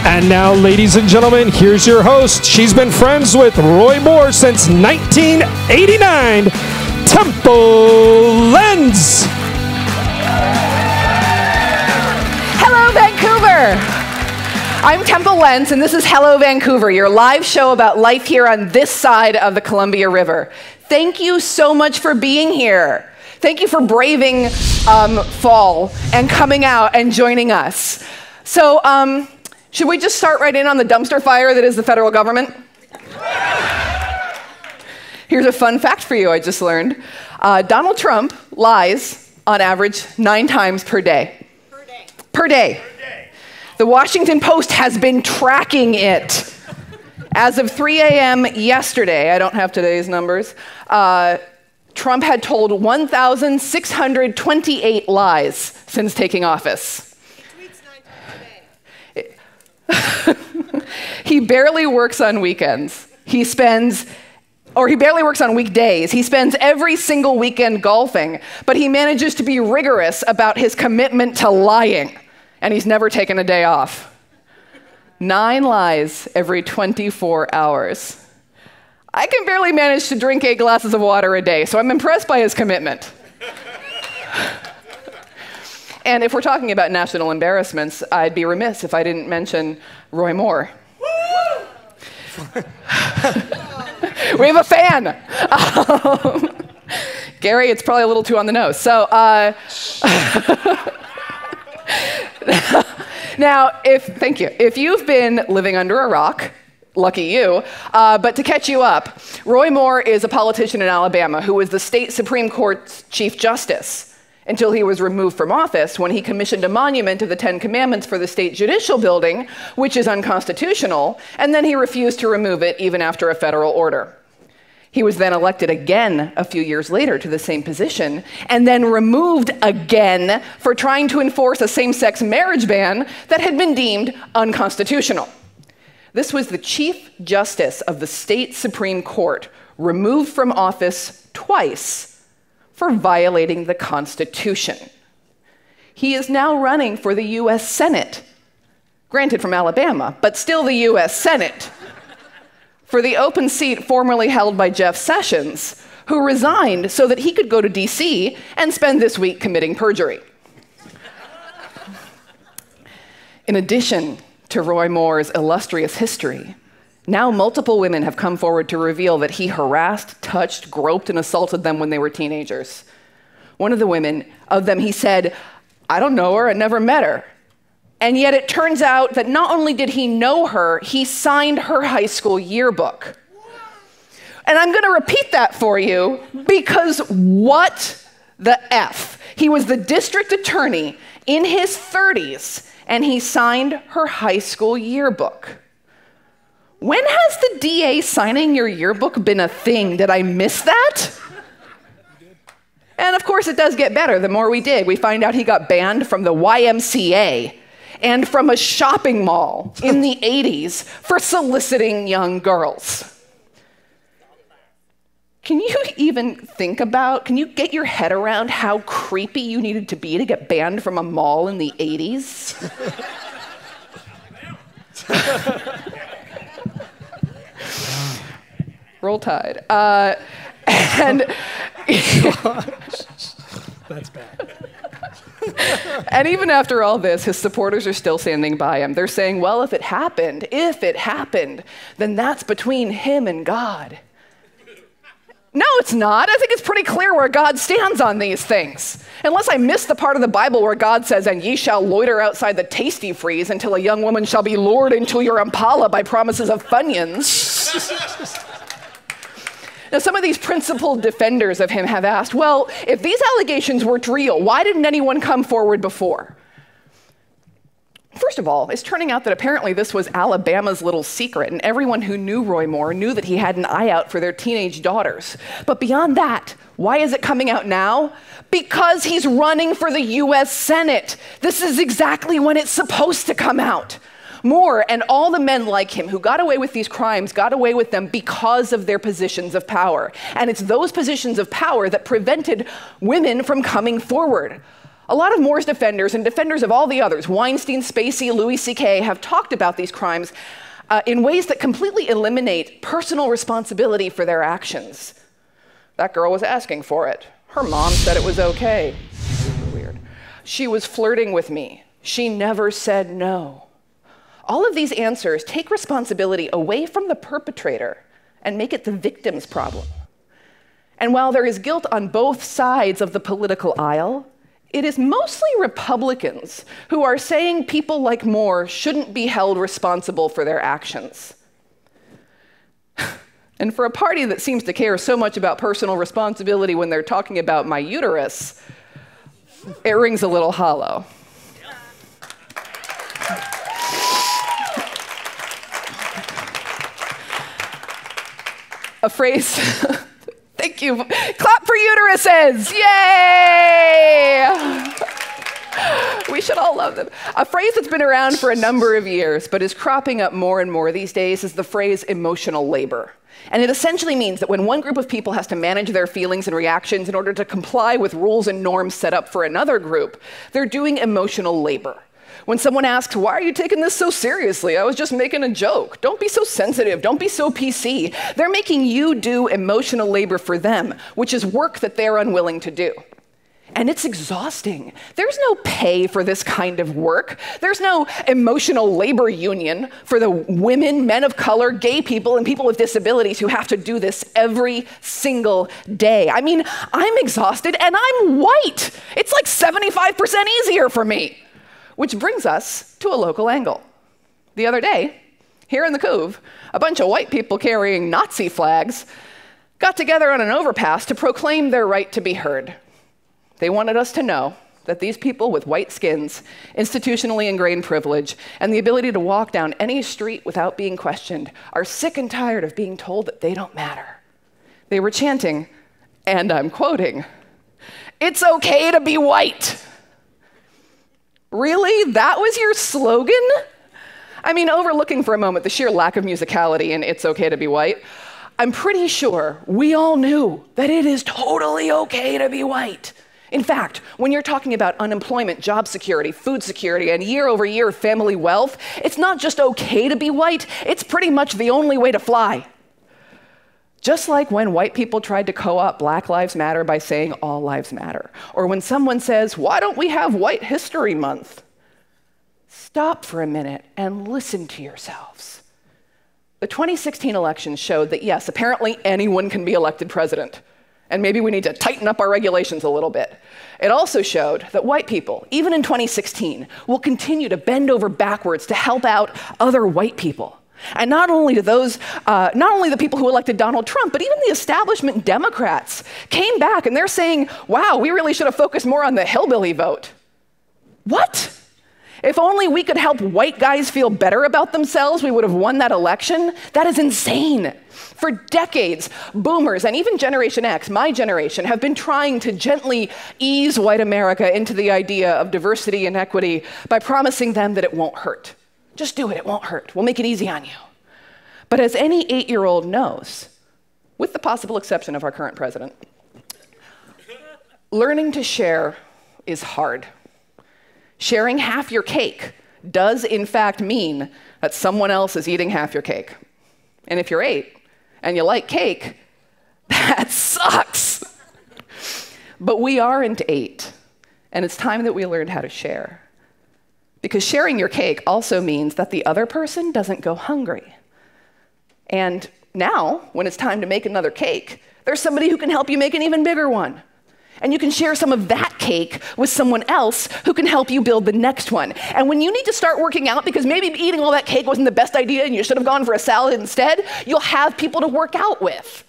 And now, ladies and gentlemen, here's your host. She's been friends with Roy Moore since 1989, Temple Lenz. Hello, Vancouver. I'm Temple Lenz, and this is Hello, Vancouver, your live show about life here on this side of the Columbia River. Thank you so much for being here. Thank you for braving fall and coming out and joining us. So, should we just start right in on the dumpster fire that is the federal government? Here's a fun fact for you I just learned. Donald Trump lies on average 9 times per day. Per day. The Washington Post has been tracking it. As of 3 a.m. yesterday, I don't have today's numbers, Trump had told 1,628 lies since taking office. He tweets 9 times a day. He barely works on weekends. He barely works on weekdays. He spends every single weekend golfing, but he manages to be rigorous about his commitment to lying, and he's never taken a day off. 9 lies every 24 hours. I can barely manage to drink 8 glasses of water a day, so I'm impressed by his commitment. And if we're talking about national embarrassments, I'd be remiss if I didn't mention Roy Moore. We have a fan. Gary, it's probably a little too on the nose. So, now, thank you. If you've been living under a rock, lucky you, but to catch you up, Roy Moore is a politician in Alabama who was the state Supreme Court's Chief Justice until he was removed from office when he commissioned a monument of the 10 Commandments for the state judicial building, which is unconstitutional, and then he refused to remove it even after a federal order. He was then elected again a few years later to the same position, and then removed again for trying to enforce a same-sex marriage ban that had been deemed unconstitutional. This was the Chief Justice of the state Supreme Court, removed from office twice for violating the Constitution. He is now running for the U.S. Senate, granted from Alabama, but still the U.S. Senate, for the open seat formerly held by Jeff Sessions, who resigned so that he could go to D.C. and spend this week committing perjury. In addition to Roy Moore's illustrious history, now multiple women have come forward to reveal that he harassed, touched, groped, and assaulted them when they were teenagers. One of them, he said, "I don't know her, I never met her." And yet it turns out that not only did he know her, he signed her high school yearbook. And I'm gonna repeat that for you because what the F? He was the district attorney in his 30s and he signed her high school yearbook. When has the DA signing your yearbook been a thing? Did I miss that? And of course it does get better. The more we dig, we find out he got banned from the YMCA and from a shopping mall in the 80s for soliciting young girls. Can you get your head around how creepy you needed to be to get banned from a mall in the 80s? Roll Tide. That's bad. And even after all this, his supporters are still standing by him. They're saying, well, if it happened, then that's between him and God. No, it's not. I think it's pretty clear where God stands on these things. Unless I missed the part of the Bible where God says, "And ye shall loiter outside the Tasty Freeze until a young woman shall be lured into your Impala by promises of Funyuns." Now, some of these principled defenders of him have asked, well, if these allegations weren't real, why didn't anyone come forward before? First of all, it's turning out that apparently this was Alabama's little secret, and everyone who knew Roy Moore knew that he had an eye out for their teenage daughters. But beyond that, why is it coming out now? Because he's running for the U.S. Senate. This is exactly when it's supposed to come out. Moore and all the men like him who got away with these crimes got away with them because of their positions of power. And it's those positions of power that prevented women from coming forward. A lot of Moore's defenders and defenders of all the others, Weinstein, Spacey, Louis C.K., have talked about these crimes in ways that completely eliminate personal responsibility for their actions. That girl was asking for it. Her mom said it was okay. Weird. She was flirting with me. She never said no. All of these answers take responsibility away from the perpetrator and make it the victim's problem. And while there is guilt on both sides of the political aisle, it is mostly Republicans who are saying people like Moore shouldn't be held responsible for their actions. And for a party that seems to care so much about personal responsibility when they're talking about my uterus, it rings a little hollow. A phrase, thank you, clap for uteruses, yay! We should all love them. A phrase that's been around for a number of years, but is cropping up more and more these days, is the phrase emotional labor. And it essentially means that when one group of people has to manage their feelings and reactions in order to comply with rules and norms set up for another group, they're doing emotional labor. When someone asks, why are you taking this so seriously? I was just making a joke. Don't be so sensitive. Don't be so PC. They're making you do emotional labor for them, which is work that they're unwilling to do. And it's exhausting. There's no pay for this kind of work. There's no emotional labor union for the women, men of color, gay people, and people with disabilities who have to do this every single day. I mean, I'm exhausted and I'm white. It's like 75% easier for me. Which brings us to a local angle. The other day, here in the Couve, a bunch of white people carrying Nazi flags got together on an overpass to proclaim their right to be heard. They wanted us to know that these people with white skins, institutionally ingrained privilege, and the ability to walk down any street without being questioned are sick and tired of being told that they don't matter. They were chanting, and I'm quoting, "It's okay to be white." Really? That was your slogan? I mean, overlooking for a moment the sheer lack of musicality in "It's Okay to Be White," I'm pretty sure we all knew that it is totally okay to be white. In fact, when you're talking about unemployment, job security, food security, and year-over-year family wealth, it's not just okay to be white, it's pretty much the only way to fly. Just like when white people tried to co-opt Black Lives Matter by saying all lives matter, or when someone says, why don't we have White History Month? Stop for a minute and listen to yourselves. The 2016 election showed that yes, apparently anyone can be elected president, and maybe we need to tighten up our regulations a little bit. It also showed that white people, even in 2016, will continue to bend over backwards to help out other white people. And not only the people who elected Donald Trump, but even the establishment Democrats came back and they're saying, wow, we really should have focused more on the hillbilly vote. What? If only we could help white guys feel better about themselves, we would have won that election? That is insane. For decades, boomers and even Generation X, my generation, have been trying to gently ease white America into the idea of diversity and equity by promising them that it won't hurt. Just do it, it won't hurt. We'll make it easy on you. But as any 8-year-old knows, with the possible exception of our current president, learning to share is hard. Sharing half your cake does in fact mean that someone else is eating half your cake. And if you're 8 and you like cake, that sucks. But we aren't 8, and it's time that we learned how to share. Because sharing your cake also means that the other person doesn't go hungry. And now, when it's time to make another cake, there's somebody who can help you make an even bigger one. And you can share some of that cake with someone else who can help you build the next one. And when you need to start working out because maybe eating all that cake wasn't the best idea and you should have gone for a salad instead, you'll have people to work out with.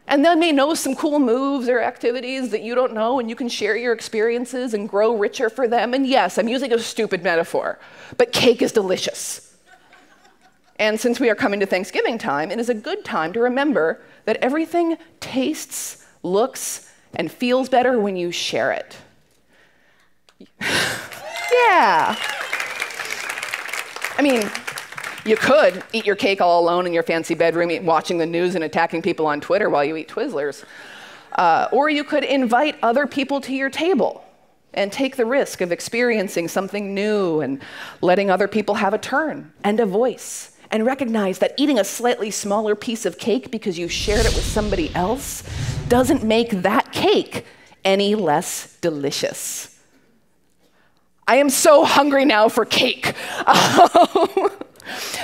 And they may know some cool moves or activities that you don't know, and you can share your experiences and grow richer for them. And yes, I'm using a stupid metaphor, but cake is delicious. And since we are coming to Thanksgiving time, it is a good time to remember that everything tastes, looks, and feels better when you share it. Yeah. I mean, you could eat your cake all alone in your fancy bedroom, watching the news and attacking people on Twitter while you eat Twizzlers. Or you could invite other people to your table. and take the risk of experiencing something new and letting other people have a turn and a voice, and recognize that eating a slightly smaller piece of cake because you shared it with somebody else doesn't make that cake any less delicious. I am so hungry now for cake.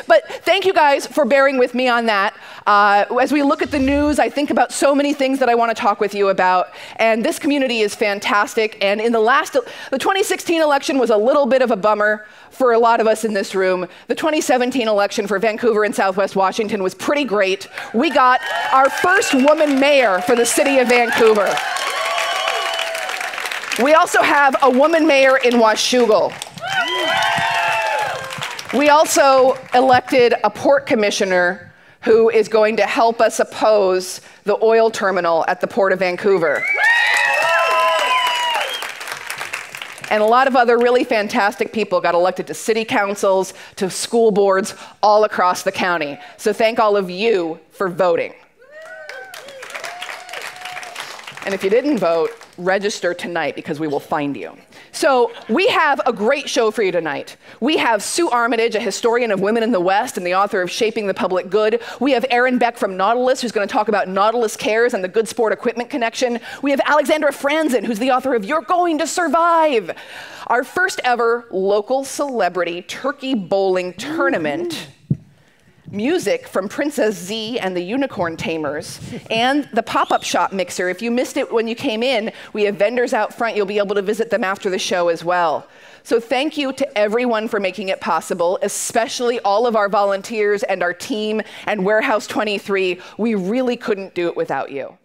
But thank you guys for bearing with me on that. As we look at the news, I think about so many things that I want to talk with you about. And this community is fantastic. And in the 2016 election was a little bit of a bummer for a lot of us in this room. The 2017 election for Vancouver and Southwest Washington was pretty great. We got our first woman mayor for the city of Vancouver. We also have a woman mayor in Washougal. We also elected a port commissioner who is going to help us oppose the oil terminal at the Port of Vancouver. And a lot of other really fantastic people got elected to city councils, to school boards all across the county. So thank all of you for voting. And if you didn't vote, register tonight because we will find you. So we have a great show for you tonight. We have Sue Armitage, a historian of women in the West and the author of Shaping the Public Good. We have Erin Beck from Nautilus, who's going to talk about Nautilus Cares and the Good Sport Equipment Connection. We have Alexandra Franzen, who's the author of You're Going to Survive. Our first ever local celebrity turkey bowling tournament. Music from Princess Z and the Unicorn Tamers, and the pop-up shop mixer. If you missed it when you came in, we have vendors out front. You'll be able to visit them after the show as well. So thank you to everyone for making it possible, especially all of our volunteers and our team and Warehouse 23. We really couldn't do it without you.